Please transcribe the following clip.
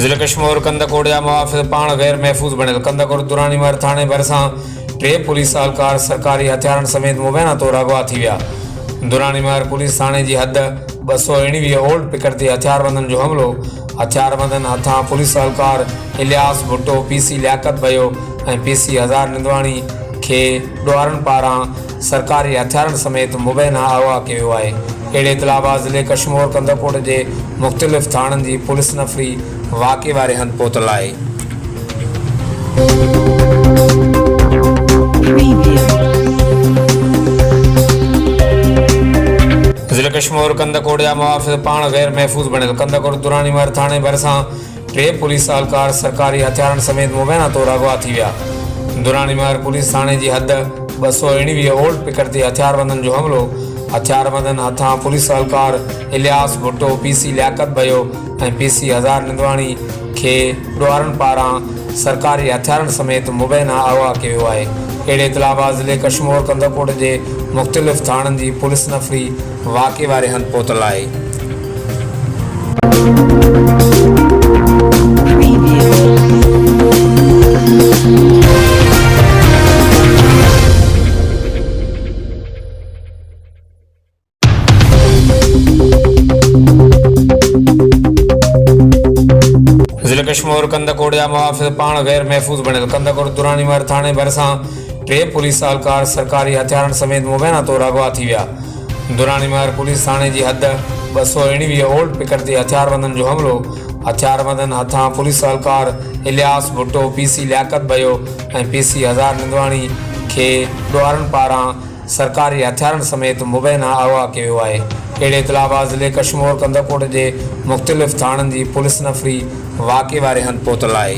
ज़िले कश्मीर कंदकोड़िया मुआफ़िज़ पाण गैर महफूज़ बणियल कंदकोड़ दुरानीमर थाणे भरिसां 3 पुलिस एहलकार सरकारी हथियारनि समेत मुबैना तौर अगवा थी विया। दुरानीमर पुलिस थाणे जी हद 219 ओल्ड पिकट ते हथियारबंदनि जो हमलो। हथियारबंदनि हथां पुलिस एहलकार इलियास भुट्टो, पीसी लियाकत भयो ऐं पीसी हज़ार निंदवाणी खे ॾुआरनि पारां सरकारी हथियारनि समेत मुबैना अगवा कयो वियो आहे। अहिड़े इतलाह ज़िले कश्मीर कंदकोड़ जे मुख़्तलिफ़ थाणनि जी पुलिस नफ़री वाक़े वारे हंधि पहुतल आहे। ज़िले कश्मीर कंदकोड़िया मुआफ़िज़ पाण गैर महफूज़ बणियल कंदकोड़ दुरानीमर थाणे भरिसां 3 पुलिस एहलकार सरकारी हथियारनि समेत मुबैना तौर अगवा थी विया। दुरानीमर पुलिस थाणे जी हद 219 ओल्ड पिकट ते हथियारबंदनि जो हमलो। हथियारबंदनि हथां पुलिस एहलकार इलियास भुट्टो, पीसी लियाकत भयो ऐं पीसी हज़ार निंदवाणी खे ॾुआरनि पारां सरकारी हथियारनि समेत मुबैना अगवा कयो वियो आहे। अहिड़े इतलाह ज़िले कश्मीर कंदकोड़ जे मुख़्तलिफ़ थाणनि जी पुलिस नफ़री वाक़े वारे हंधि पहुतल आहे। ज़िले कश्मीर कंदकोड़िया मुआफ़िज़ पाण गैर महफूज़ बणियल कंदकोड़ दुरानीमर थाणे भरिसां 3 पुलिस एहलकार सरकारी हथियारनि समेत मुबैना तौर अगवा थी विया। दुरानीमर पुलिस थाणे जी हद 219 ओल्ड पिकट ते हथियारबंदनि जो हमलो। हथियारबंदनि हथां पुलिस एहलकार इलियास भुट्टो, पीसी लियाकत भयो ऐं पीसी हज़ार निंदवाणी खे ॾुआरनि पारां सरकारी हथियारनि समेत मुबैना अगवा कयो वियो आहे। अहिड़े इतलाह ज़िले कश्मीर कंदकोड़ जे मुख़्तलिफ़ थाणनि जी पुलिस नफ़री वाक़े वारे हंधि पहुतल आहे।